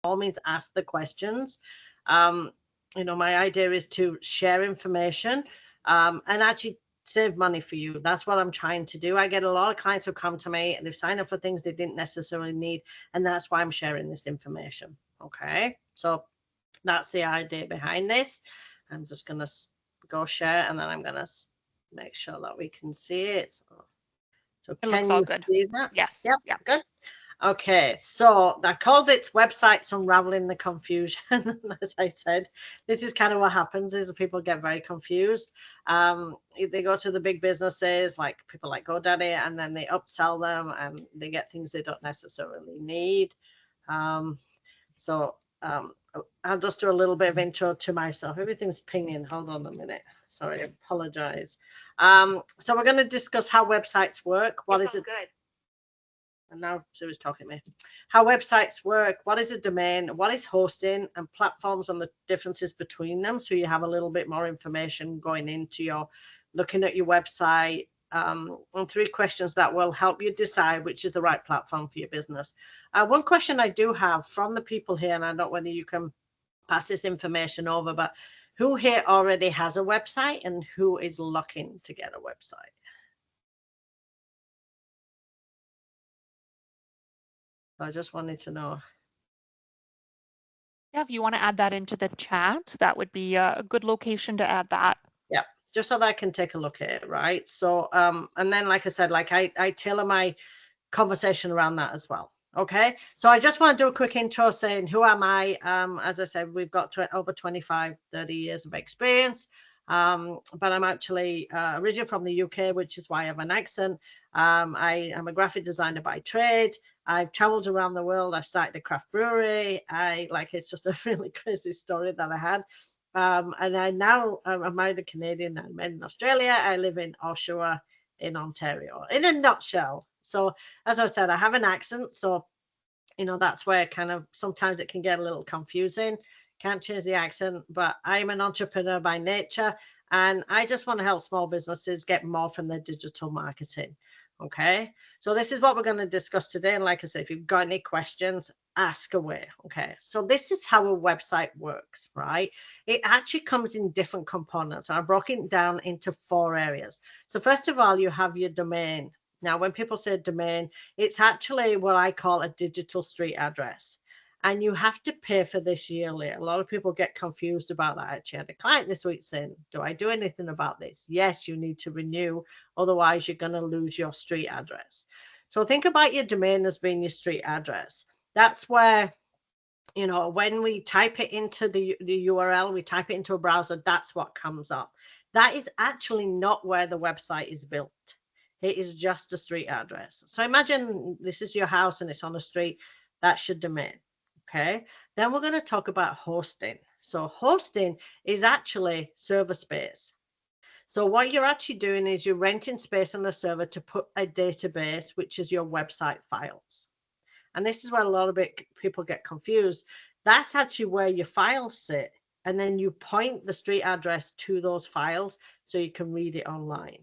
all means ask the questions. You know, my idea is to share information and actually save money for you. That's what I'm trying to do. I get a lot of clients who come to me and they've signed up for things they didn't necessarily need, and that's why I'm sharing this information. Okay, so that's the idea behind this. I'm just going to go share, and then I'm going to make sure that we can see it. So It looks can all you good. see that? Yes. Yep, Yeah. good. Okay, so I called it Websites Unraveling the Confusion. As I said, this is kind of what happens is people get very confused. They go to the big businesses like people like GoDaddy, and then they upsell them and they get things they don't necessarily need. Um, so I'll just do a little bit of intro to myself. Everything's pinging. Hold on a minute. Sorry, I apologize. So we're going to discuss how websites work. What is it? Good. And now Sue's talking to me. How websites work, what is a domain, what is hosting, and platforms and the differences between them. So you have a little bit more information going into your looking at your website. And 3 questions that will help you decide which is the right platform for your business. One question I do have from the people here, and I don't know whether you can pass this information over, but who here already has a website and who is looking to get a website? I just wanted to know. Yeah, if you want to add that into the chat, that would be a good location to add that. Yeah, just so that I can take a look at it, right? So, and then, like I said, like I tailor my conversation around that as well. Okay, so I just want to do a quick intro saying who am I. As I said, we've got over 25, 30 years of experience. But I'm actually originally from the UK, which is why I have an accent. I am a graphic designer by trade. I've traveled around the world. I started a craft brewery. It's just a really crazy story that I had. And I'm married a Canadian. I'm in Australia. I live in Oshawa in Ontario, in a nutshell. So as I said, I have an accent. So, you know, that's where kind of sometimes it can get a little confusing. Can't change the accent, but I'm an entrepreneur by nature. And I just want to help small businesses get more from their digital marketing. Okay. So this is what we're going to discuss today. And like I said, if you've got any questions, ask away. Okay. So this is how a website works, right? It actually comes in different components. I broke it down into 4 areas. So first of all, you have your domain. Now, when people say domain, it's actually what I call a digital street address. And you have to pay for this yearly. A lot of people get confused about that. Actually, I had a client this week saying, do I do anything about this? Yes, you need to renew. Otherwise, you're going to lose your street address. So think about your domain as being your street address. That's where, you know, when we type it into the URL, we type it into a browser, that's what comes up. That is actually not where the website is built. It is just a street address. So imagine this is your house and it's on a street. That's your domain. Okay. Then we're going to talk about hosting. So hosting is actually server space. So what you're actually doing is you're renting space on the server to put a database, which is your website files. And this is where a lot of people get confused. That's actually where your files sit. And then you point the street address to those files so you can read it online.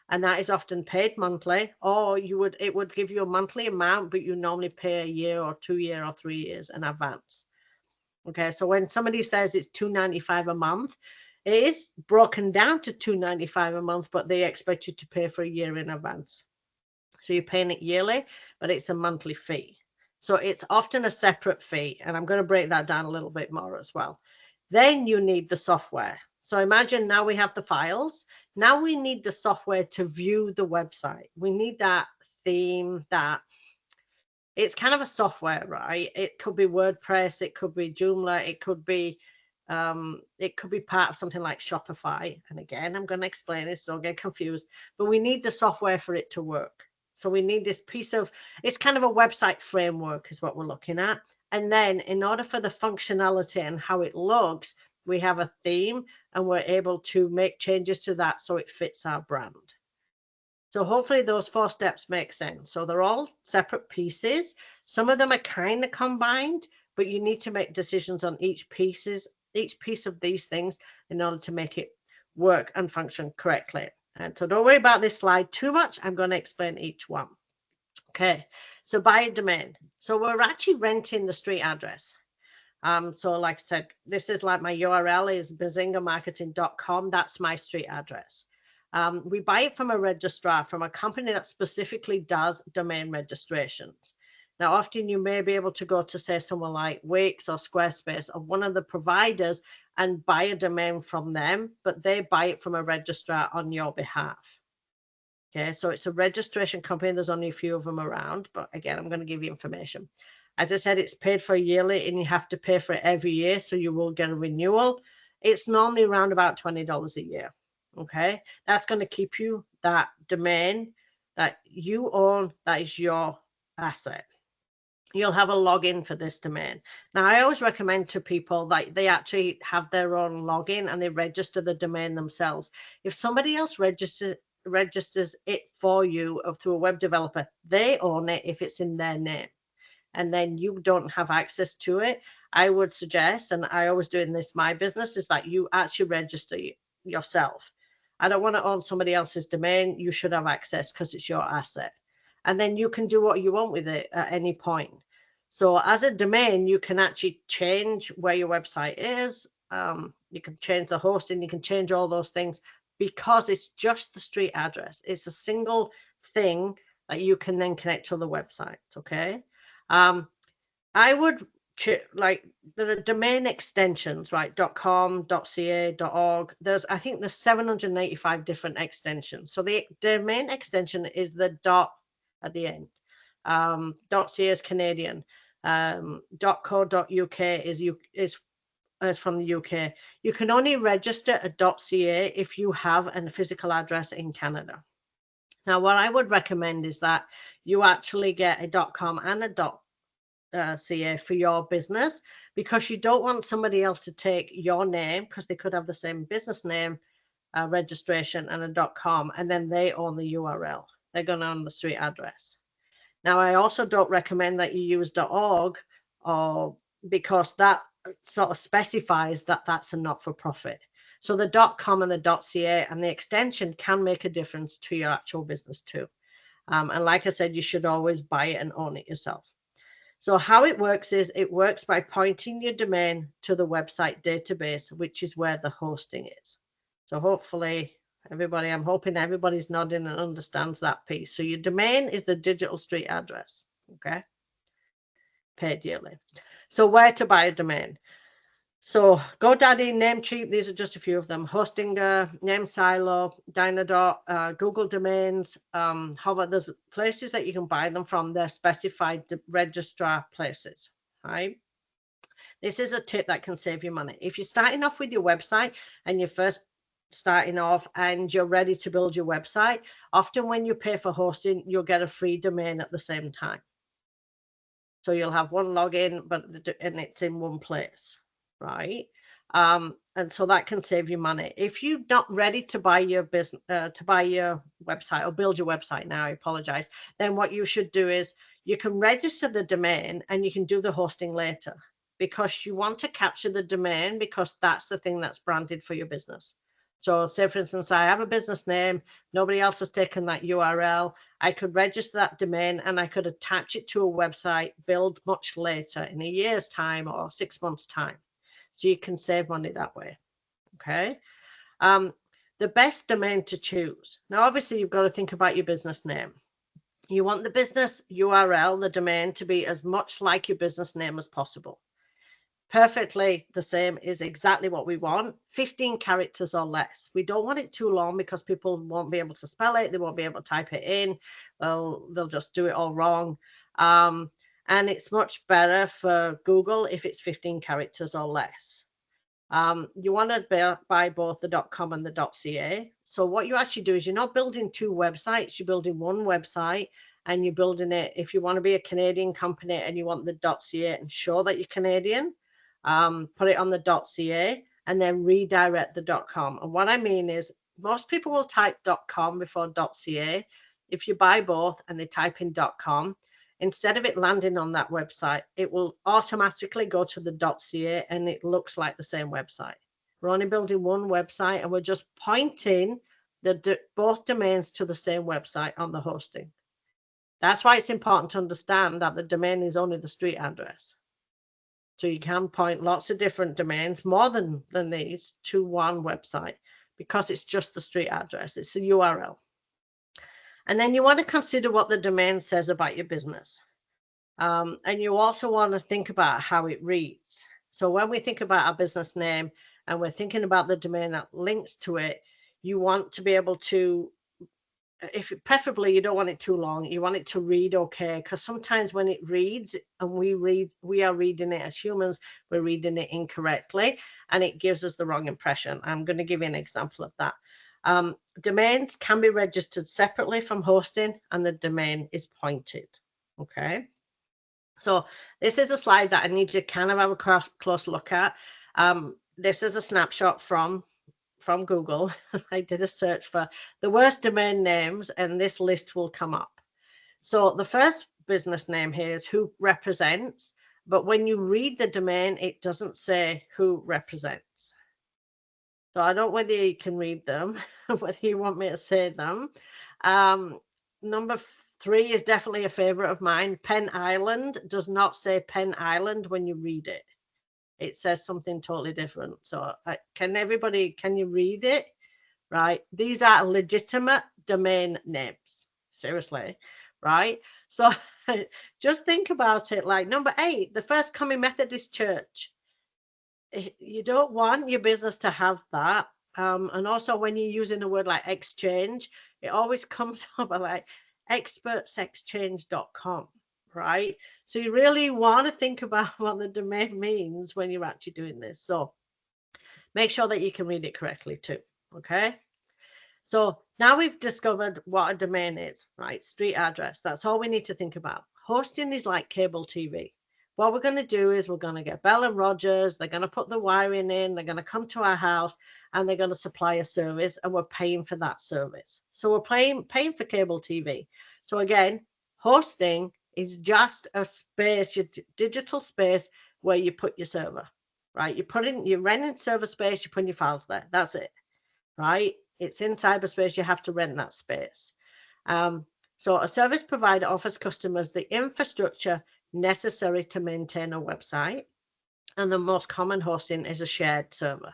And that is often paid monthly, or it would give you a monthly amount, but you normally pay a year or 2 year or 3 years in advance. Okay, so when somebody says it's $295 a month, it is broken down to $295 a month, but they expect you to pay for a year in advance. So you're paying it yearly, but it's a monthly fee. So it's often a separate fee, and I'm going to break that down a little bit more as well. Then you need the software. So imagine now we have the files. Now we need the software to view the website. We need that theme, that it's kind of a software, right? It could be WordPress, it could be Joomla, it could be part of something like Shopify. And again, I'm going to explain this, so don't get confused. But we need the software for it to work. So we need this piece of, it's kind of a website framework is what we're looking at. And then in order for the functionality and how it looks, we have a theme and we're able to make changes to that so it fits our brand. So hopefully those 4 steps make sense. So they're all separate pieces. Some of them are kind of combined, but you need to make decisions on each piece of these things in order to make it work and function correctly. And so don't worry about this slide too much. I'm going to explain each one. Okay, so buy a domain. So we're actually renting the street address. So like I said, this is like my URL is bazingamarketing.com. That's my street address. We buy it from a registrar, from a company that specifically does domain registrations. Now, often you may be able to go to, say, someone like Wix or Squarespace or one of the providers and buy a domain from them, but they buy it from a registrar on your behalf. Okay, so it's a registration company. There's only a few of them around, but again, I'm going to give you information. As I said, it's paid for yearly and you have to pay for it every year, so you will get a renewal. It's normally around about $20 a year. Okay, that's going to keep you that domain that you own, that is your asset. You'll have a login for this domain. Now, I always recommend to people that they actually have their own login and they register the domain themselves. If somebody else registers it for you or through a web developer, they own it if it's in their name, and then you don't have access to it. I would suggest, and I always do in this, my business, is that you actually register yourself. I don't want to own somebody else's domain. You should have access because it's your asset. And then you can do what you want with it at any point. So as a domain, you can actually change where your website is. You can change the hosting. You can change all those things because it's just the street address. It's a single thing that you can then connect to the websites. Okay. I would like, there are domain extensions, right? .com, .ca, .org. I think there's 785 different extensions. So the domain extension is the dot at the end. .ca is Canadian. .co.uk is from the UK. You can only register a .ca if you have a physical address in Canada. Now, what I would recommend is that you actually get a .com and a .ca for your business, because you don't want somebody else to take your name, because they could have the same business name registration and a .com, and then they own the URL. They're going to own the street address. Now, I also don't recommend that you use .org, because that sort of specifies that that's a not-for-profit. So the .com and the .ca and the extension can make a difference to your actual business too. And like I said, you should always buy it and own it yourself. So how it works is, it works by pointing your domain to the website database, which is where the hosting is. So hopefully I'm hoping everybody's nodding and understands that piece. So your domain is the digital street address, okay? Paid yearly. So where to buy a domain? So GoDaddy, Namecheap, these are just a few of them. Hostinger, NameSilo, Dynadot, Google Domains. However, there's places that you can buy them from. They're specified registrar places, right? This is a tip that can save you money. If you're starting off with your website and you're first starting off and you're ready to build your website, often when you pay for hosting, you'll get a free domain at the same time. So you'll have one login, and it's in one place, right? And so that can save you money. If you're not ready to buy your business, to buy your website or build your website now, I apologize, then what you should do is you can register the domain and you can do the hosting later, because you want to capture the domain, because that's the thing that's branded for your business. So say, for instance, I have a business name, nobody else has taken that URL. I could register that domain and I could attach it to a website, build much later in a year's time or 6 months' time. So you can save money that way, okay? The best domain to choose. Now, obviously, you've got to think about your business name. You want the business URL, the domain, to be as much like your business name as possible. Perfectly the same is exactly what we want. 15 characters or less. We don't want it too long, because people won't be able to spell it. They won't be able to type it in. They'll just do it all wrong. And it's much better for Google if it's 15 characters or less. You want to buy both the .com and the .ca. So what you actually do is, you're not building two websites. You're building one website, and you're building it. If you want to be a Canadian company and you want the .ca, ensure that you're Canadian. Put it on the .ca and then redirect the .com. And what I mean is, most people will type .com before .ca. If you buy both and they type in .com, instead of it landing on that website, it will automatically go to the .ca and it looks like the same website. We're only building one website and we're just pointing both domains to the same website on the hosting. That's why it's important to understand that the domain is only the street address. So you can point lots of different domains, more than these, to one website because it's just the street address. It's a URL. And then you want to consider what the domain says about your business. And you also want to think about how it reads. So when we think about our business name and we're thinking about the domain that links to it, you want to be able to, if preferably you don't want it too long, you want it to read okay, because sometimes when it reads and we are reading it as humans, we're reading it incorrectly and it gives us the wrong impression. I'm going to give you an example of that. Domains can be registered separately from hosting and the domain is pointed. Okay. So this is a slide that I need to kind of have a close look at. This is a snapshot from Google. I did a search for the worst domain names and this list will come up. So the first business name here is who represents, but when you read the domain, it doesn't say who represents. So I don't know whether you can read them, whether you want me to say them. Number 3 is definitely a favorite of mine. Penn Island does not say Penn Island when you read it. It says something totally different. So can you read it? Right. These are legitimate domain names. Seriously. Right. So just think about it. Like number 8, the First Coming Methodist Church. You don't want your business to have that. And also when you're using a word like exchange, it always comes up like expertsexchange.com. Right. So you really want to think about what the domain means when you're actually doing this. So make sure that you can read it correctly too. Okay. So now we've discovered what a domain is, right? Street address. That's all we need to think about. Hosting is like cable TV. What we're going to do is we're going to get Bell and Rogers. They're going to put the wiring in. They're going to come to our house and they're going to supply a service and we're paying for that service. So we're paying for cable TV. So again, hosting is just a space, your digital space where you put your server, right? You're renting server space, you put your files there. That's it, right? It's in cyberspace. You have to rent that space. So a service provider offers customers the infrastructure necessary to maintain a website. And the most common hosting is a shared server.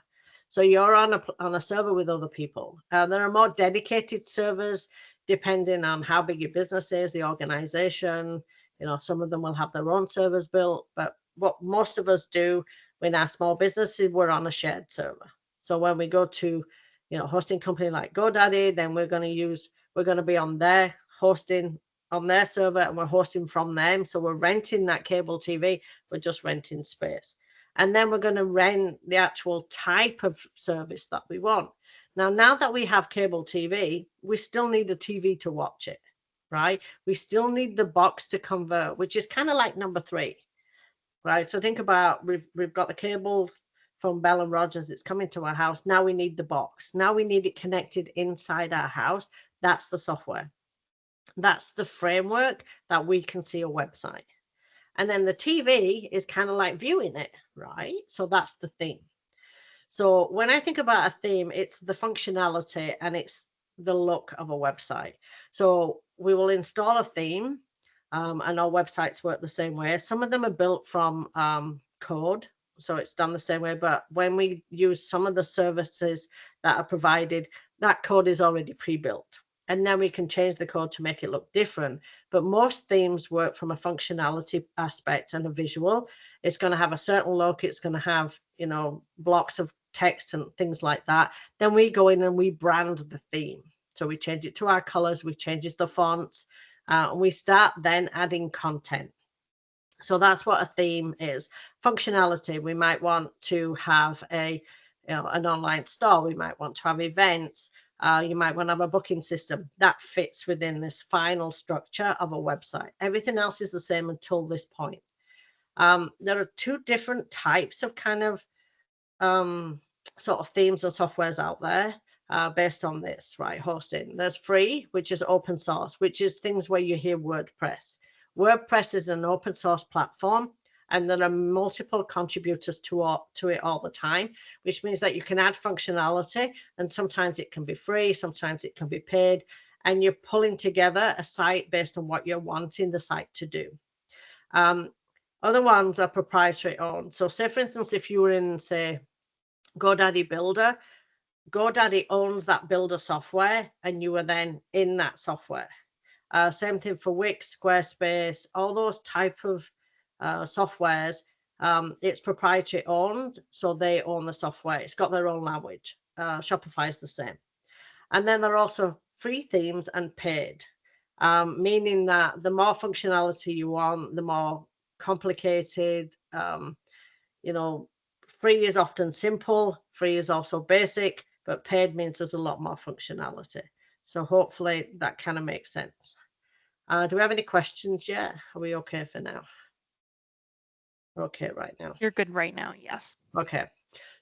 So you're on a server with other people. There are more dedicated servers depending on how big your business is, the organization. You know, some of them will have their own servers built, but what most of us do in our small businesses, we're on a shared server. So when we go to, you know, hosting company like GoDaddy, then we're going to be on their hosting on their server and we're hosting from them. So we're renting that cable TV. We're just renting space. And then we're going to rent the actual type of service that we want. Now that we have cable TV, we still need a TV to watch it, right? We still need the box to convert, which is kind of like number 3, right? So think about, we've got the cable from Bell and Rogers. It's coming to our house. Now we need the box. Now we need it connected inside our house. That's the software. That's the framework that we can see a website. And then the TV is kind of like viewing it, right? So that's the theme. So when I think about a theme, it's the functionality and it's the look of a website. So we will install a theme, and our websites work the same way. Some of them are built from code, so it's done the same way. But when we use some of the services that are provided, that code is already pre-built. And then we can change the code to make it look different. But most themes work from a functionality aspect and a visual. It's going to have a certain look. It's going to have, you know, blocks of text and things like that. Then we go in and we brand the theme. So we change it to our colors. We change the fonts. We start then adding content. So that's what a theme is. Functionality. We might want to have an online store. We might want to have events. You might want to have a booking system that fits within this final structure of a website. Everything else is the same until this point. There are 2 different types of kind of sort of themes and softwares out there based on this, right? Hosting. There's free, which is open source, which is things where you hear WordPress. WordPress is an open source platform. And there are multiple contributors to it all the time, which means that you can add functionality and sometimes it can be free, sometimes it can be paid, and you're pulling together a site based on what you're wanting the site to do. Other ones are proprietary owned. So say, for instance, if you were in, say, GoDaddy Builder, GoDaddy owns that builder software and you are then in that software. Same thing for Wix, Squarespace, all those type of softwares. It's proprietary owned, so they own the software. It's got their own language. Shopify is the same. And then there are also free themes and paid, meaning that the more functionality you want, the more complicated, you know, free is often simple, free is also basic, but paid means there's a lot more functionality. So hopefully that kind of makes sense. Do we have any questions yet? Are we okay for now? We're okay right now. You're good right now, yes. Okay.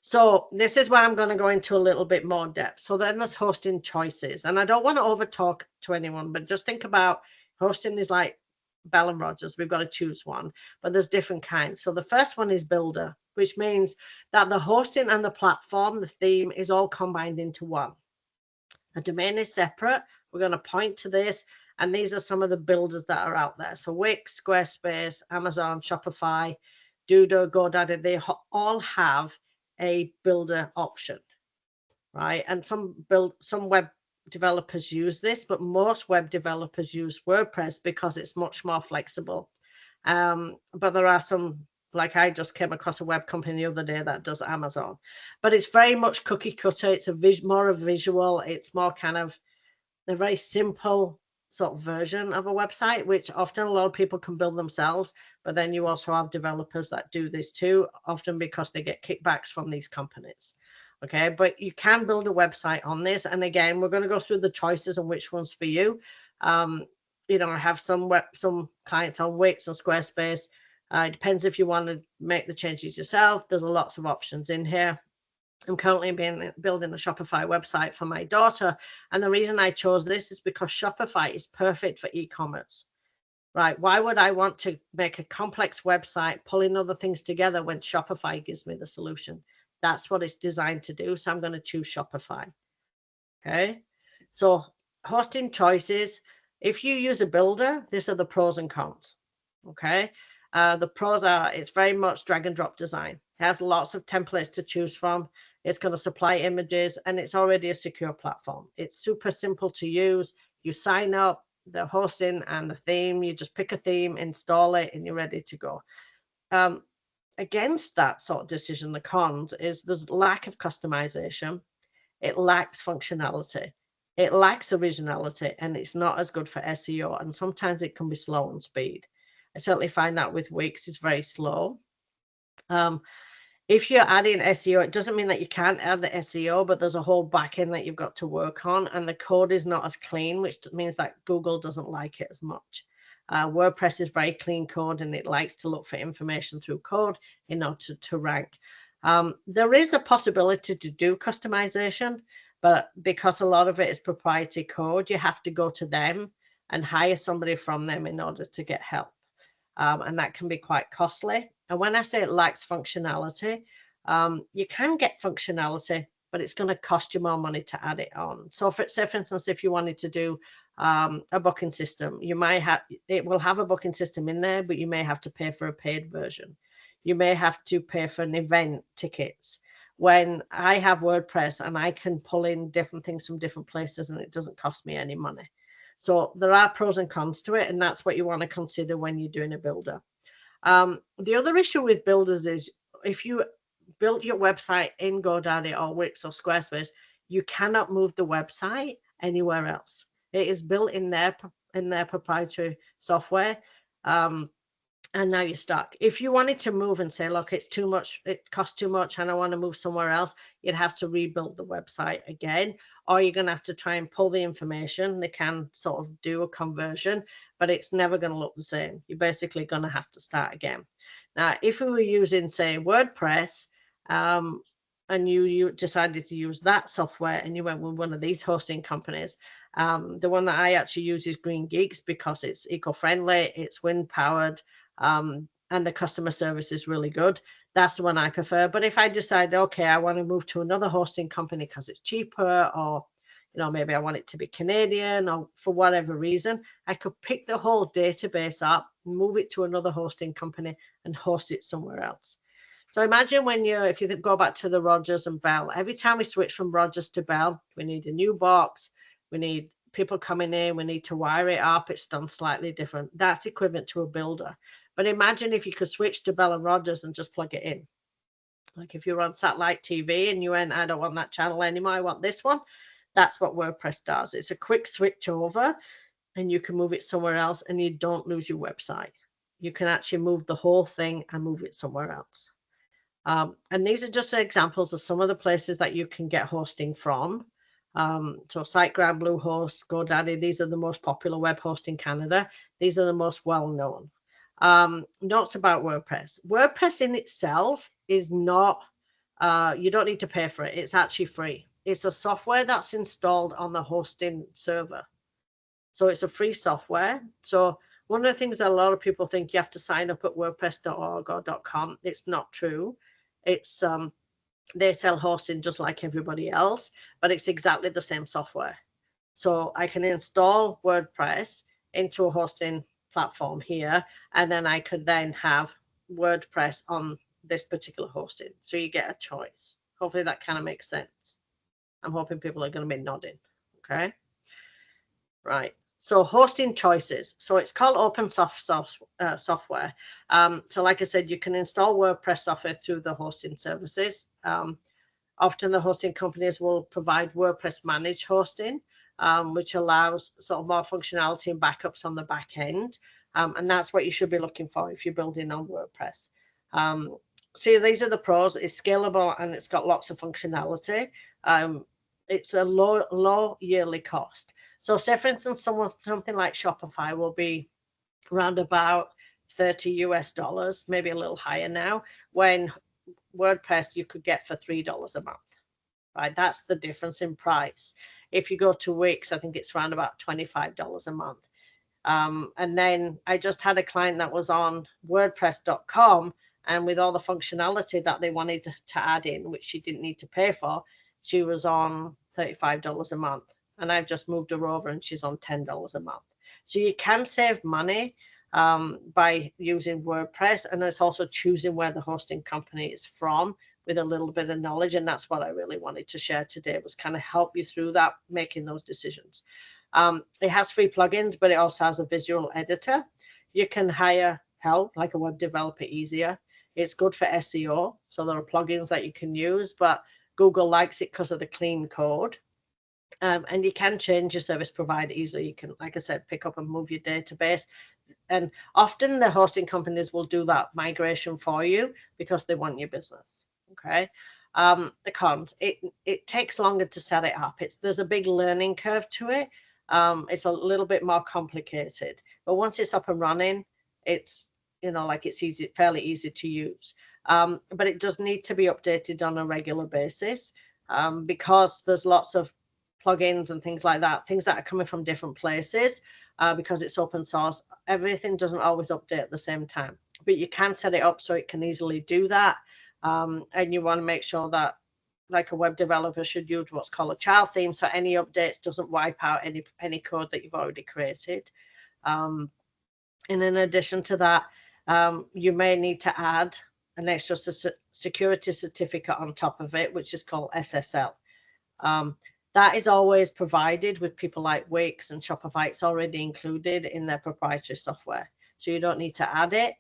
So this is where I'm going to go into a little bit more depth. So then there's hosting choices. And I don't want to over talk to anyone, but just think about hosting is like Bell and Rogers. We've got to choose one, but there's different kinds. So the first one is Builder, which means that the hosting and the platform, the theme is all combined into one. The domain is separate. We're going to point to this. And these are some of the builders that are out there. So Wix, Squarespace, Amazon, Shopify, Dudo, GoDaddy, they all have a builder option, right? And some web developers use this, but most web developers use WordPress because it's much more flexible. But there are some, like I just came across a web company the other day that does Amazon, but it's very much cookie cutter. It's more of a visual. It's more kind of a very simple sort of version of a website, which often a lot of people can build themselves. But then you also have developers that do this too, often because they get kickbacks from these companies. Okay, but you can build a website on this. And again, we're going to go through the choices and which one's for you. You know, I have some clients on Wix and Squarespace. It depends if you want to make the changes yourself. There's lots of options in here. I'm currently building a Shopify website for my daughter. And the reason I chose this is because Shopify is perfect for e-commerce, right? Why would I want to make a complex website, pulling other things together when Shopify gives me the solution? That's what it's designed to do. So I'm going to choose Shopify. Okay. So hosting choices. If you use a builder, these are the pros and cons. Okay. The pros are it's very much drag and drop design. It has lots of templates to choose from. It's going to supply images and it's already a secure platform. It's super simple to use. You sign up, the hosting and the theme, you just pick a theme, install it, and you're ready to go. Against that sort of decision, the cons is there's lack of customization. It lacks functionality. It lacks originality, and it's not as good for SEO. And sometimes it can be slow on speed. I certainly find that with Wix, it's very slow. If you're adding SEO, it doesn't mean that you can't add the SEO, but there's a whole backend that you've got to work on, and the code is not as clean, which means that Google doesn't like it as much. WordPress is very clean code, and it likes to look for information through code in order to rank. There is a possibility to do customization, but because a lot of it is proprietary code, you have to go to them and hire somebody from them in order to get help. And that can be quite costly. And when I say it lacks functionality, you can get functionality, but it's going to cost you more money to add it on. So say, for instance, if you wanted to do a booking system, it will have a booking system in there, but you may have to pay for a paid version. You may have to pay for an event tickets. When I have WordPress and I can pull in different things from different places and it doesn't cost me any money. So there are pros and cons to it, and that's what you want to consider when you're doing a builder. The other issue with builders is if you built your website in GoDaddy or Wix or Squarespace, you cannot move the website anywhere else. It is built in their proprietary software. And now you're stuck. If you wanted to move and say, look, it's too much, it costs too much, and I want to move somewhere else, you'd have to rebuild the website again, or you're going to have to try and pull the information. They can sort of do a conversion, but it's never going to look the same. You're basically going to have to start again. Now, if we were using, say, WordPress, and you decided to use that software and you went with one of these hosting companies, the one that I actually use is Green Geeks because it's eco-friendly, it's wind-powered, and the customer service is really good. That's the one I prefer. But if I decide, okay, I want to move to another hosting company because it's cheaper, or maybe I want it to be Canadian or for whatever reason, I could pick the whole database up, move it to another hosting company and host it somewhere else. So imagine if you go back to the Rogers and Bell, every time we switch from Rogers to Bell, we need a new box, we need people coming in, we need to wire it up, it's done slightly different. That's equivalent to a builder. But imagine if you could switch to Bell and Rogers and just plug it in. Like if you're on satellite TV and you went, I don't want that channel anymore, I want this one. That's what WordPress does. It's a quick switch over and you can move it somewhere else and you don't lose your website. You can actually move the whole thing and move it somewhere else. And these are just examples of some of the places that you can get hosting from. So SiteGround, Bluehost, GoDaddy, these are the most popular web hosts in Canada. These are the most well-known. Notes about WordPress. WordPress in itself is not, you don't need to pay for it. It's actually free. It's a software that's installed on the hosting server. So it's a free software. So one of the things that a lot of people think you have to sign up at wordpress.org or .com. It's not true. It's they sell hosting just like everybody else, but it's exactly the same software. So I can install WordPress into a hosting platform here, and then I could then have WordPress on this particular hosting. So you get a choice. Hopefully that kind of makes sense. I'm hoping people are going to be nodding. Okay. Right. So hosting choices. So it's called open source software. So like I said, you can install WordPress software through the hosting services. Often the hosting companies will provide WordPress managed hosting, which allows sort of more functionality and backups on the back end. And that's what you should be looking for if you're building on WordPress. See, these are the pros. It's scalable and it's got lots of functionality. It's a low yearly cost. So say, for instance, something like Shopify will be around about $30 US, maybe a little higher now, when WordPress you could get for $3 a month. Right, that's the difference in price. If you go to Wix, I think it's around about $25 a month. And then I just had a client that was on WordPress.com, and with all the functionality that they wanted to add in, which she didn't need to pay for, she was on $35 a month. And I've just moved her over and she's on $10 a month. So you can save money by using WordPress, and it's also choosing where the hosting company is from with a little bit of knowledge. And that's what I really wanted to share today, was kind of help you through that, making those decisions. It has free plugins, but it also has a visual editor. You can hire help, like a web developer, easier. It's good for SEO. So there are plugins that you can use, but Google likes it because of the clean code. And you can change your service provider easily. You can, like I said, pick up and move your database. And often the hosting companies will do that migration for you because they want your business. Okay. The cons, it takes longer to set it up. There's a big learning curve to it. It's a little bit more complicated, but once it's up and running, it's, like it's fairly easy to use. But it does need to be updated on a regular basis because there's lots of plugins and things like that, things that are coming from different places because it's open source. Everything doesn't always update at the same time, but you can set it up so it can easily do that. And you want to make sure that, like a web developer should use what's called a child theme, so any updates doesn't wipe out any code that you've already created. And in addition to that, you may need to add an extra security certificate on top of it, which is called SSL. That is always provided with people like Wix and Shopify. It's already included in their proprietary software, so you don't need to add it.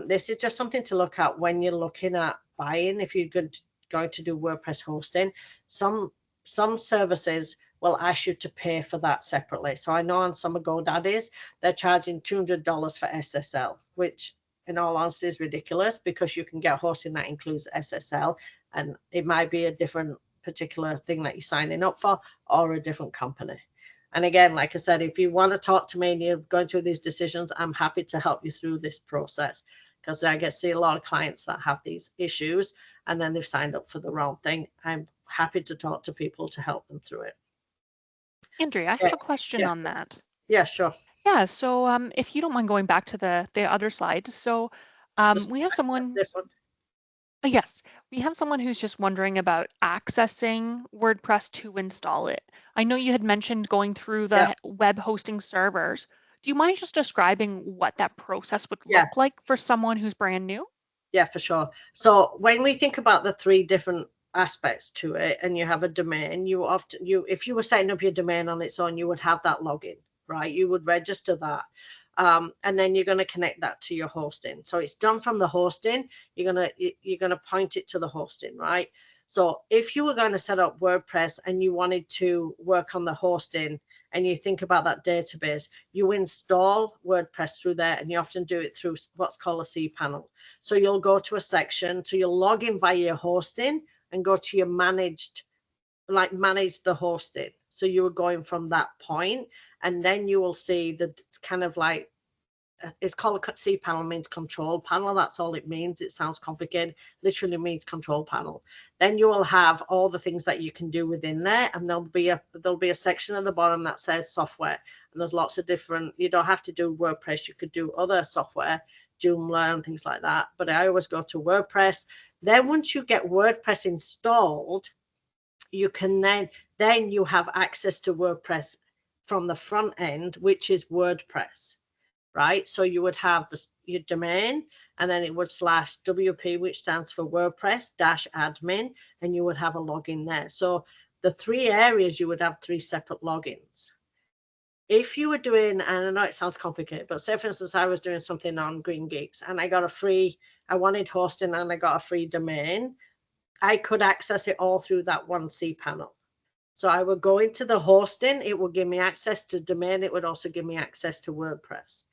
This is just something to look at when you're looking at buying. If you're going to do WordPress hosting, some services will ask you to pay for that separately. So I know on some of GoDaddy's, they're charging $200 for SSL, which in all honesty is ridiculous because you can get hosting that includes SSL, and it might be a different particular thing that you're signing up for or a different company. And again, like I said, if you want to talk to me and you're going through these decisions, I'm happy to help you through this process, because I get to see a lot of clients that have these issues and then they've signed up for the wrong thing. I'm happy to talk to people to help them through it. Andrea, I have a question on that. Yeah, sure. Yeah, so if you don't mind going back to the other slide. So we have someone. This one. Yes, we have someone who's just wondering about accessing WordPress to install it. I know you had mentioned going through Yeah, the web hosting servers. Do you mind just describing what that process would yeah, look like for someone who's brand new? yeah, for sure. So when we think about the three different aspects to it, and you have a domain, if you were setting up your domain on its own, you would have that login, right? You would register that. And then you're going to connect that to your hosting. So it's done from the hosting. You're gonna point it to the hosting, right? So if you were going to set up WordPress and you wanted to work on the hosting, and you think about that database, you install WordPress through there, and you often do it through what's called a cPanel. So you'll go to a section, so you'll log in via your hosting and go to your manage the hosting. So you were going from that point, and then you will see the kind of like, it's called a cPanel, means control panel. That's all it means. It sounds complicated. Literally means control panel. Then you will have all the things that you can do within there, and there'll be a section at the bottom that says software. And there's lots of different. You don't have to do WordPress. You could do other software, Joomla and things like that. But I always go to WordPress. Then once you get WordPress installed, you can then you have access to WordPress from the front end, which is WordPress. Right? So you would have your domain, and then it would /WP, which stands for WordPress -admin, and you would have a login there. So the three areas, you would have three separate logins. If you were doing, and I know it sounds complicated, but say for instance, I was doing something on Green Geeks and I wanted hosting and I got a free domain, I could access it all through that one cPanel. So I would go into the hosting, it would give me access to domain, it would also give me access to WordPress.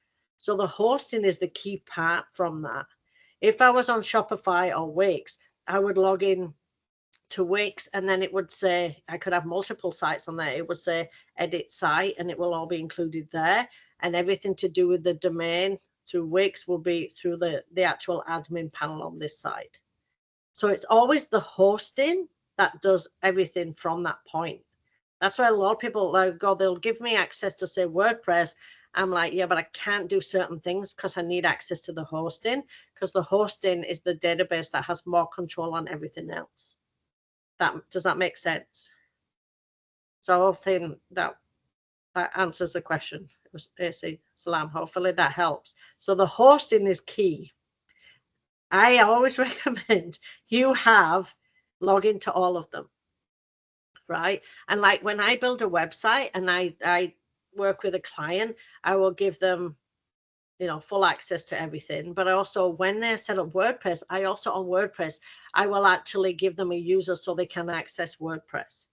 So the hosting is the key part from that. If I was on Shopify or Wix, I would log in to Wix, and then it would say, I could have multiple sites on there. It would say edit site, and it will all be included there. And everything to do with the domain through Wix will be through the actual admin panel on this side. So it's always the hosting that does everything from that point. That's why a lot of people they'll give me access to say WordPress. I'm like, yeah, but I can't do certain things because I need access to the hosting, because the hosting is the database that has more control on everything else. Does that make sense? So I think that answers the question. It was AC Salam. Hopefully that helps. So the hosting is key. I always recommend you log into all of them. Right. And like when I build a website and I work with a client, I will give them, full access to everything. But also when they set up WordPress, on WordPress, I will actually give them a user so they can access WordPress,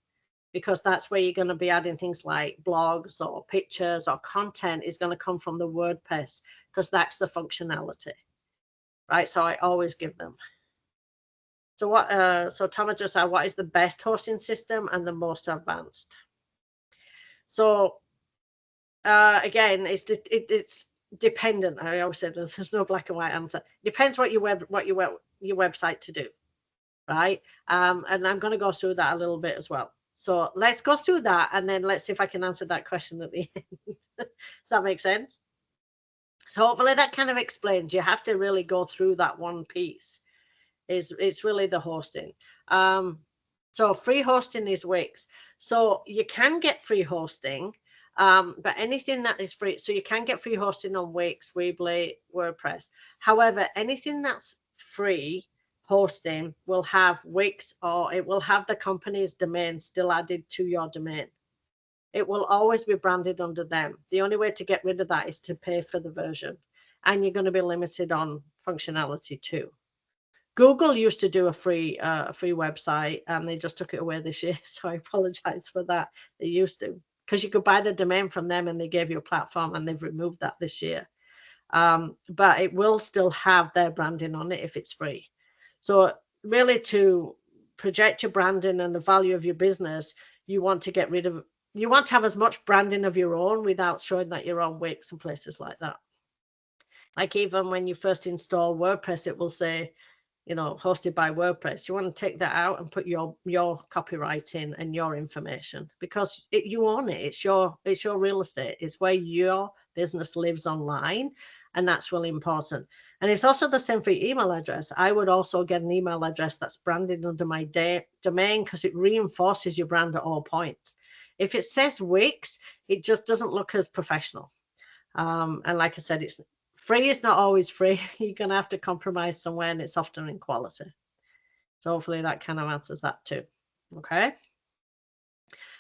because that's where you're going to be adding things like blogs or pictures or content is going to come from the WordPress, because that's the functionality. Right. So I always give them. So so Thomas just asked, what is the best hosting system and the most advanced? So again, it's dependent. I always say there's no black and white answer. Depends what your website to do, right? And I'm going to go through that a little bit as well. So let's go through that, and then let's see if I can answer that question at the end. Does that make sense? So hopefully that kind of explains. You have to really go through that one piece. It's really the hosting. So free hosting is Wix. So you can get free hosting, but anything that is free, so you can get free hosting on Wix, Weebly, WordPress. However, anything that's free hosting will have Wix, or it will have the company's domain still added to your domain. It will always be branded under them. The only way to get rid of that is to pay for the version, and you're going to be limited on functionality too. Google used to do a free website, and they just took it away this year. So I apologize for that. They used to, because you could buy the domain from them, and they gave you a platform, and they've removed that this year. But it will still have their branding on it if it's free. So really, to project your branding and the value of your business, you want to have as much branding of your own without showing that you're on Wix and places like that. Like even when you first install WordPress, it will say, hosted by WordPress. You want to take that out and put your copyright in and your information, because you own it. It's your real estate. It's where your business lives online, and that's really important. And it's also the same for your email address. I would also get an email address that's branded under my domain because it reinforces your brand at all points. If it says Wix, it just doesn't look as professional. And like I said, it's free is not always free. You're going to have to compromise somewhere, and it's often in quality. So hopefully that kind of answers that too. Okay.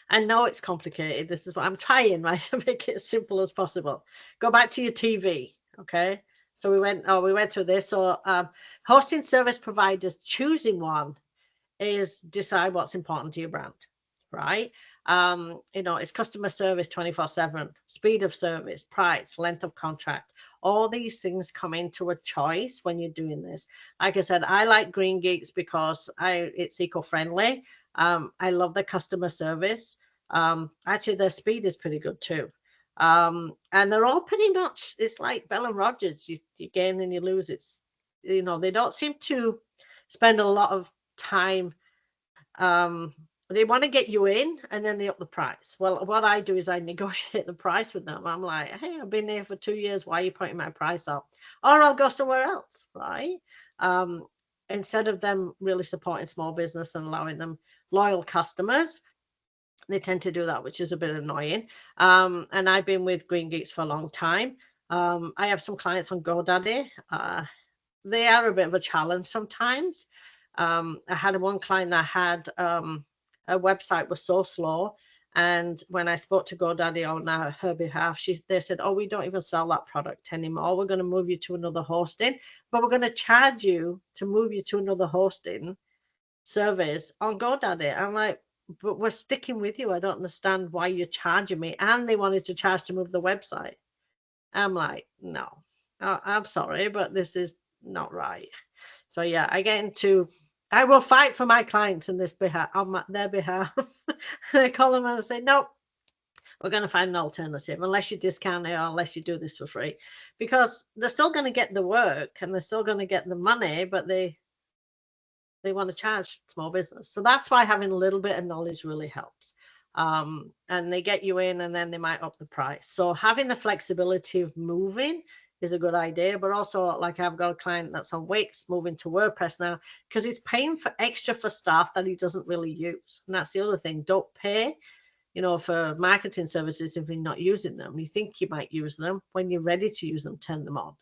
I know it's complicated. This is what I'm trying, right, to make it as simple as possible. Go back to your TV. Okay. So we went through this. So hosting service providers, choosing one is decide what's important to your brand, right? It's customer service 24/7, speed of service, price, length of contract. All these things come into a choice when you're doing this. Like I said, I like Green Geeks because it's eco-friendly. I love the customer service. Actually, their speed is pretty good too. And they're all pretty much, it's like Bell and Rogers. You gain and you lose. It's, they don't seem to spend a lot of time. They want to get you in and then they up the price. Well, what I do is I negotiate the price with them. I'm like, hey, I've been here for 2 years. Why are you putting my price up? Or I'll go somewhere else, right? Instead of them really supporting small business and allowing them loyal customers, they tend to do that, which is a bit annoying. And I've been with Green Geeks for a long time. I have some clients on GoDaddy. They are a bit of a challenge sometimes. I had one client that had her website was so slow, and when I spoke to GoDaddy on her behalf, they said, "Oh, we don't even sell that product anymore. We're going to move you to another hosting, but we're going to charge you to move you to another hosting service on GoDaddy." I'm like, "But we're sticking with you. I don't understand why you're charging me." And they wanted to charge to move the website. I'm like, "No, I'm sorry, but this is not right." So yeah, I will fight for my clients in this behalf, on their behalf. I call them and I say, "No, we're going to find an alternative unless you discount it or unless you do this for free," because they're still going to get the work and they're still going to get the money, but they want to charge small business. So that's why having a little bit of knowledge really helps. And they get you in and then they might up the price. So having the flexibility of moving is a good idea, but also, like, I've got a client that's on Wix moving to WordPress now because he's paying for extra for staff that he doesn't really use. And that's the other thing. Don't pay, for marketing services if you're not using them. You think you might use them. When you're ready to use them, turn them on,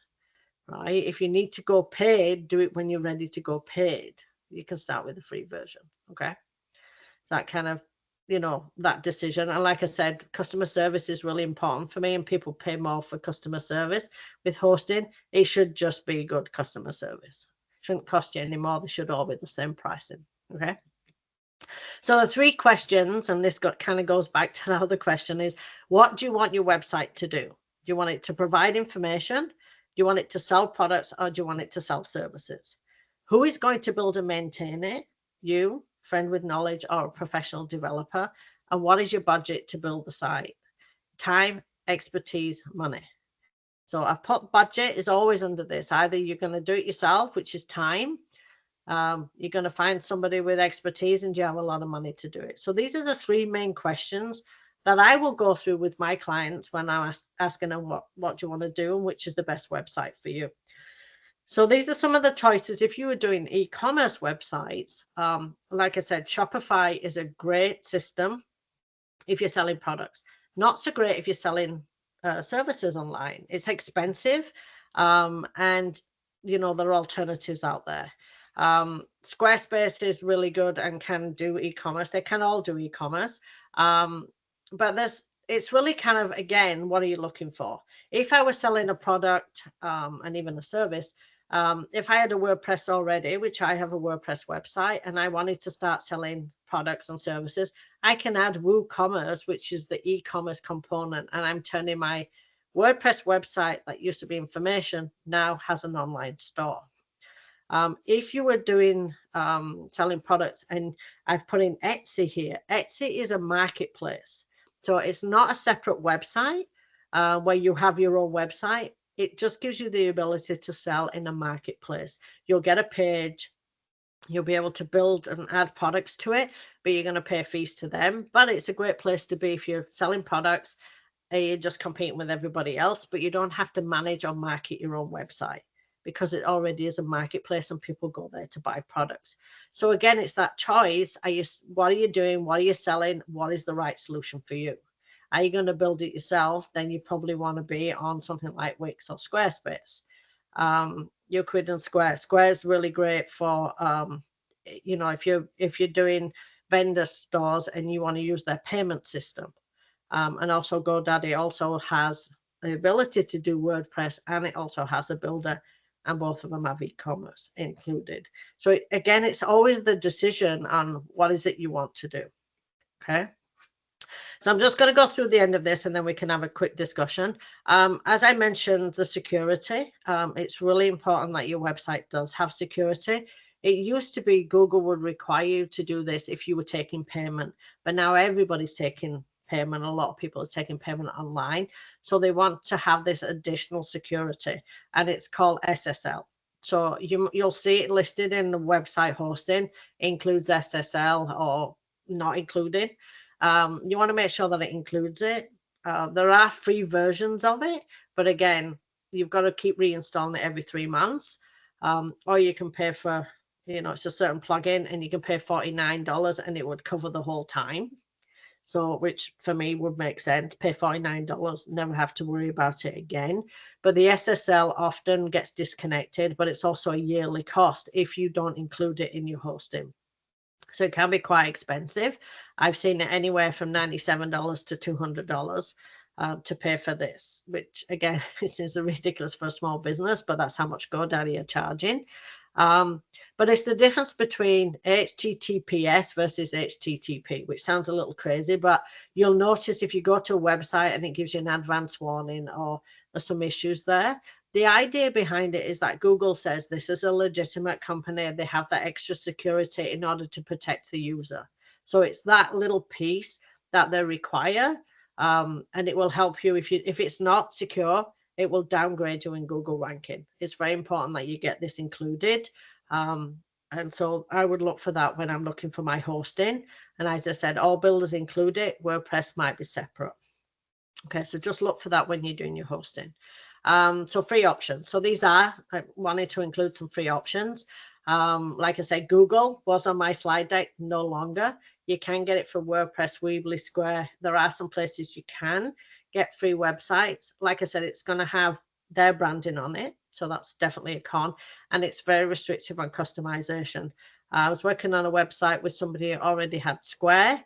right? If you need to go paid, do it when you're ready to go paid. You can start with the free version. Okay. So that kind of, that decision. And like I said, customer service is really important for me, and people pay more for customer service. With hosting, it should just be good customer service. Shouldn't cost you any more. They should all be the same pricing. Okay. So the 3 questions, and this kind of goes back to the other question, is what do you want your website to do? Do you want it to provide information? Do you want it to sell products, or do you want it to sell services? Who is going to build and maintain it? You, friend with knowledge, or a professional developer? And what is your budget to build the site? Time, expertise, money. So I've put budget is always under this. Either you're going to do it yourself, which is time. You're going to find somebody with expertise, and you have a lot of money to do it. So these are the 3 main questions that I will go through with my clients when I'm asking them what do you want to do and which is the best website for you. So these are some of the choices. If you were doing e-commerce websites, like I said, Shopify is a great system if you're selling products. Not so great if you're selling services online. It's expensive, and there are alternatives out there. Squarespace is really good and can do e-commerce. They can all do e-commerce, but it's really kind of, again, what are you looking for? If I was selling a product and even a service, if I had a WordPress already, which I have a WordPress website, and I wanted to start selling products and services, I can add WooCommerce, which is the e-commerce component, and I'm turning my WordPress website that used to be information now has an online store. If you were doing selling products, and I've put in Etsy here, Etsy is a marketplace. So it's not a separate website where you have your own website. It just gives you the ability to sell in a marketplace. You'll get a page. You'll be able to build and add products to it, but you're going to pay fees to them. But it's a great place to be if you're selling products. You're just competing with everybody else, but you don't have to manage or market your own website. because it already is a marketplace and people go there to buy products. So again, it's that choice. What are you doing? What are you selling? What is the right solution for you? Are you going to build it yourself? Then you probably want to be on something like Wix or Squarespace. Euclid and Square. Square is really great for, if you're doing vendor stores and you want to use their payment system. And also GoDaddy also has the ability to do WordPress, and it also has a builder, and both of them have e-commerce included. So again, it's always the decision on what is it you want to do. Okay. So I'm just going to go through the end of this and then we can have a quick discussion. As I mentioned, the security, it's really important that your website does have security. It used to be Google would require you to do this if you were taking payment, but now everybody's taking payment. A lot of people are taking payment online. So they want to have this additional security, and it's called SSL. So you'll see it listed in the website hosting, includes SSL or not included. You want to make sure that it includes it. There are free versions of it, but again, you've got to keep reinstalling it every 3 months. Or you can pay for, it's a certain plugin and you can pay $49 and it would cover the whole time. So, which for me would make sense, pay $49, never have to worry about it again. But the SSL often gets disconnected, but it's also a yearly cost if you don't include it in your hosting. So it can be quite expensive. I've seen it anywhere from $97 to $200 to pay for this, which again, it seems ridiculous for a small business, but that's how much GoDaddy are charging. But it's the difference between HTTPS versus HTTP, which sounds a little crazy, but you'll notice if you go to a website and it gives you an advance warning or there's some issues there. The idea behind it is that Google says this is a legitimate company. They have that extra security in order to protect the user. So it's that little piece that they require, and it will help you if it's not secure. It will downgrade you in Google ranking. It's very important that you get this included. And so I would look for that when I'm looking for my hosting. And as I said, all builders include it. WordPress might be separate. Okay, so just look for that when you're doing your hosting. So free options. So these I wanted to include some free options. Like I said, Google was on my slide deck, no longer. You can get it for WordPress, Weebly, Square. There are some places you can get free websites. Like I said, it's going to have their branding on it. So that's definitely a con. And it's very restrictive on customization. I was working on a website with somebody who already had Square.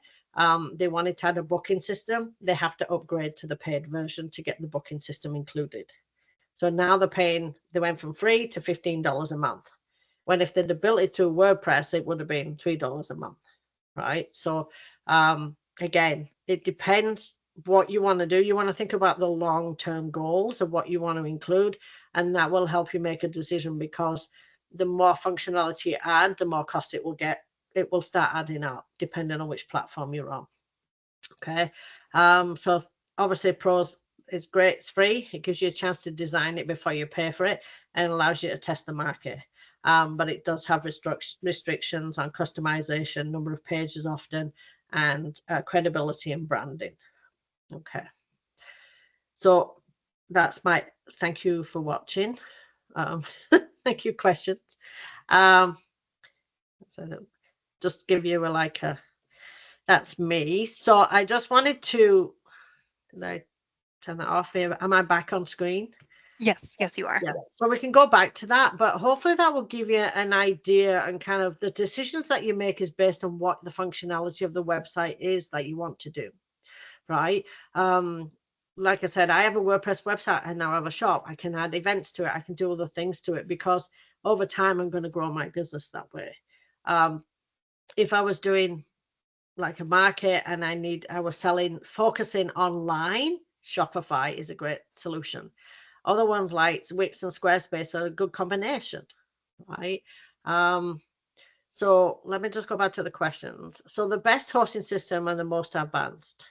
They wanted to add a booking system. They have to upgrade to the paid version to get the booking system included. So now they went from free to $15 a month. When if they'd built it through WordPress, it would have been $3 a month, right? So again, it depends what you want to do. You want to think about the long-term goals of what you want to include, and that will help you make a decision, because the more functionality you add, the more cost it will get. It will start adding up depending on which platform you're on. Okay. So obviously pros, it's great, it's free. It gives you a chance to design it before you pay for it and allows you to test the market. But it does have restrictions on customization, number of pages often, and credibility and branding. Okay. So that's thank you for watching. Thank you, questions. So just give you that's me. So I just wanted to, did I turn that off here? Am I back on screen? Yes, you are. Yeah. So we can go back to that, but hopefully that will give you an idea, and kind of the decisions that you make is based on what the functionality of the website is that you want to do, right? Like I said, I have a WordPress website and now I have a shop. I can add events to it. I can do other things to it, because over time I'm going to grow my business that way. If I was doing like a market and I was focusing online, Shopify is a great solution. Other ones like Wix and Squarespace are a good combination, right? So let me just go back to the questions. So the best hosting system and the most advanced.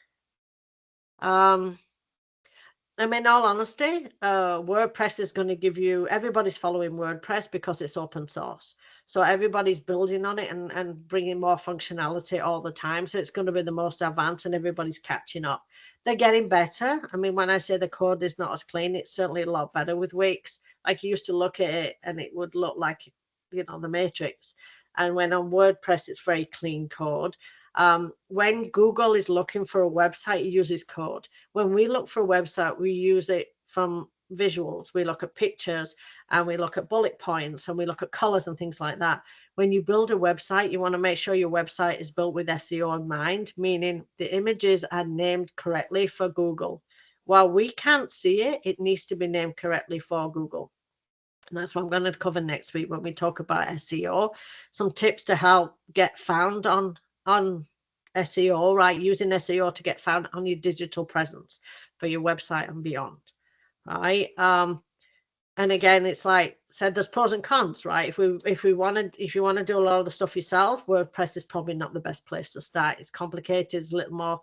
I mean, in all honesty, WordPress is going to give you, everybody's following WordPress because it's open source. So everybody's building on it and bringing more functionality all the time. So it's going to be the most advanced and everybody's catching up. They're getting better. I mean, when I say the code is not as clean, it's certainly a lot better with Wix. Like you used to look at it and it would look like, you know, the Matrix. And when on WordPress, it's very clean code. When Google is looking for a website, it uses code. When we look for a website, we use it from visuals. We look at pictures and we look at bullet points and we look at colors and things like that. When you build a website, you want to make sure your website is built with SEO in mind, meaning the images are named correctly for Google. While we can't see it, it needs to be named correctly for Google. And that's what I'm going to cover next week when we talk about SEO. Some tips to help get found on SEO, right? Using SEO to get found on your digital presence for your website and beyond, right? And again, it's like said, there's pros and cons, right? If you want to do a lot of the stuff yourself, WordPress is probably not the best place to start. It's complicated, it's a little more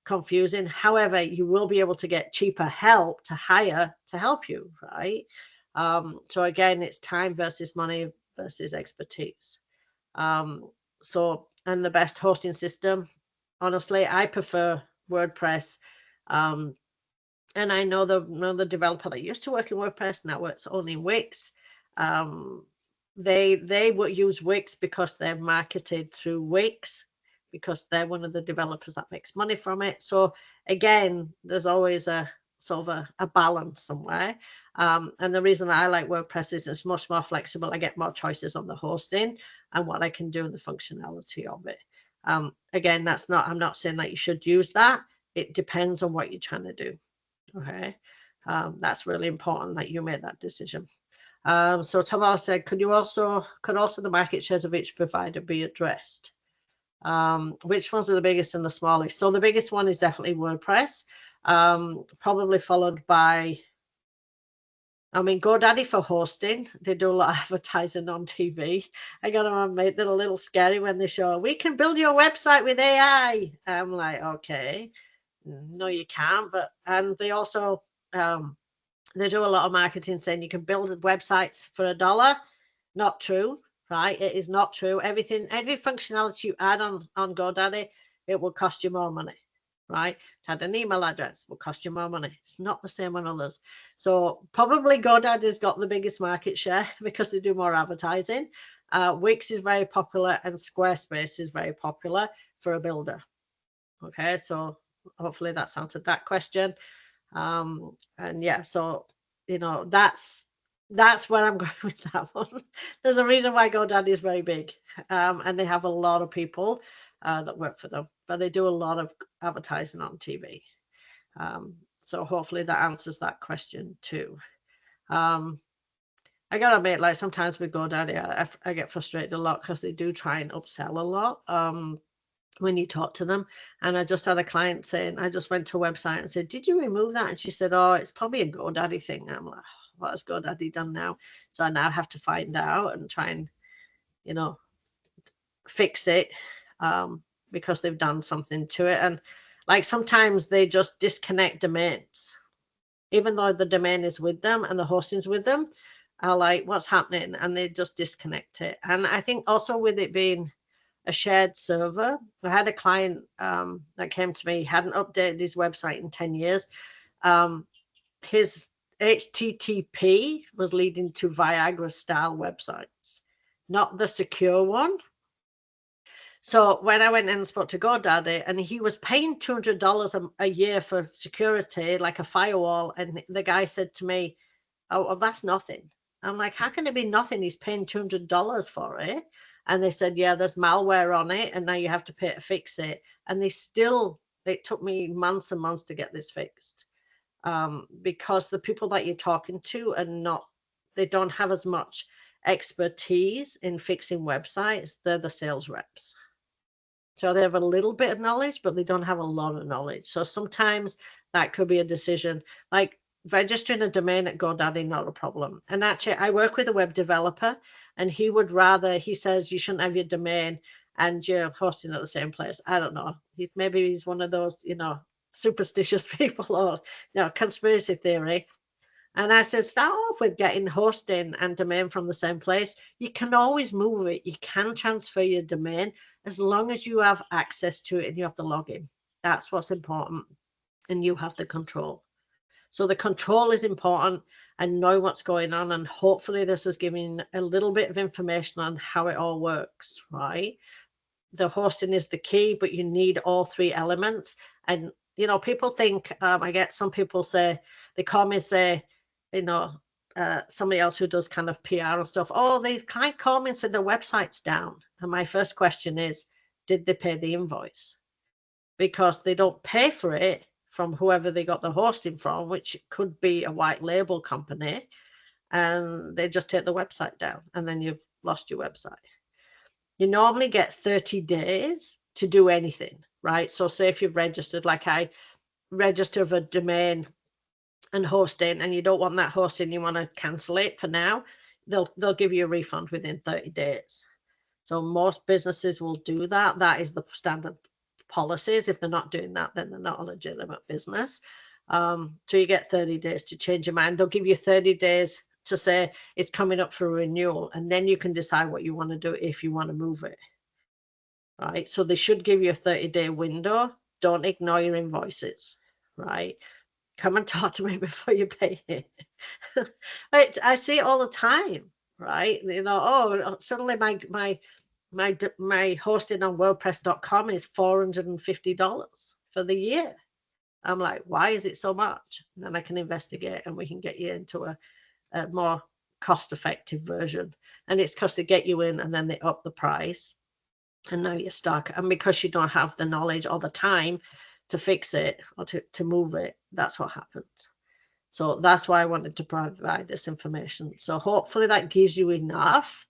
confusing. However, you will be able to get cheaper help to hire to help you, right? So again, it's time versus money versus expertise. So, and the best hosting system, honestly, I prefer WordPress. And I know the developer that used to work in WordPress now works only in Wix. They would use Wix because they're marketed through Wix, because they're one of the developers that makes money from it. So again, there's always a sort of a balance somewhere. And the reason I like WordPress is it's much more flexible. I get more choices on the hosting and what I can do and the functionality of it. Again, I'm not saying that you should use that. It depends on what you're trying to do. Okay. That's really important that you make that decision. So Tamara said, could also the market shares of each provider be addressed? Which ones are the biggest and the smallest? So the biggest one is definitely WordPress, probably followed by, I mean, GoDaddy for hosting. They do a lot of advertising on TV. I got to admit, they're a little scary when they show, we can build your website with AI. I'm like, okay, no, you can't. But, and they also, they do a lot of marketing saying you can build websites for $1. Not true, right? It is not true. Every functionality you add on GoDaddy, it will cost you more money, right? To add an email address will cost you more money. It's not the same on others. So probably GoDaddy's got the biggest market share because they do more advertising. Wix is very popular and Squarespace is very popular for a builder. Okay, so hopefully that's answered that question. And yeah, so you know, that's where I'm going with that one. There's a reason why GoDaddy is very big, and they have a lot of people that work for them, but they do a lot of advertising on TV. So hopefully that answers that question too. I gotta admit, like sometimes with GoDaddy, I get frustrated a lot because they do try and upsell a lot. When you talk to them. And I just had a client saying, I just went to a website and said, did you remove that? And she said, oh, it's probably a GoDaddy thing. And I'm like, what has GoDaddy done now? So I now have to find out and try and, you know, fix it because they've done something to it. And like sometimes they just disconnect domains, even though the domain is with them and the hosting's with them. Are like, what's happening? And they just disconnect it. And I think also with it being a shared server. I had a client that came to me, hadn't updated his website in 10 years. His HTTP was leading to Viagra style websites, not the secure one. So when I went in and spoke to GoDaddy, and he was paying $200 a year for security, like a firewall, and the guy said to me, oh, well, that's nothing. I'm like, how can it be nothing? He's paying $200 for it. And they said, yeah, there's malware on it, and now you have to pay to fix it. And it took me months and months to get this fixed because the people that you're talking to they don't have as much expertise in fixing websites. They're the sales reps. So they have a little bit of knowledge, but they don't have a lot of knowledge. So sometimes that could be a decision. Like registering a domain at GoDaddy, not a problem. And actually, I work with a web developer, and he says you shouldn't have your domain and you're hosting at the same place. I don't know. He's one of those, superstitious people or conspiracy theory. And I said, start off with getting hosting and domain from the same place. You can always move it. You can transfer your domain as long as you have access to it and you have the login. That's what's important. And you have the control. So the control is important and know what's going on. And hopefully this is giving a little bit of information on how it all works, right? The hosting is the key, but you need all three elements. And, people think, I get some people say, they call me, say, somebody else who does kind of PR and stuff. Oh, the client called me and said their website's down. And my first question is, did they pay the invoice? Because they don't pay for it from whoever they got the hosting from, which could be a white label company, and they just take the website down and then you've lost your website. You normally get 30 days to do anything, right? So say if you've registered, like I register for domain and hosting, and you don't want that hosting, you want to cancel it for now, they'll give you a refund within 30 days. So most businesses will do that. That is the standard policies. If they're not doing that, then they're not a legitimate business. So you get 30 days to change your mind. They'll give you 30 days to say it's coming up for renewal, and then you can decide what you want to do if you want to move it. Right. So they should give you a 30-day window. Don't ignore your invoices. Right. Come and talk to me before you pay it. I see it all the time, right? Suddenly my hosting on WordPress.com is $450 for the year. I'm like, why is it so much? And then I can investigate and we can get you into a more cost-effective version. And it's because they get you in and then they up the price. And now you're stuck. And because you don't have the knowledge or the time to fix it or to move it, that's what happens. So that's why I wanted to provide this information. So hopefully that gives you enough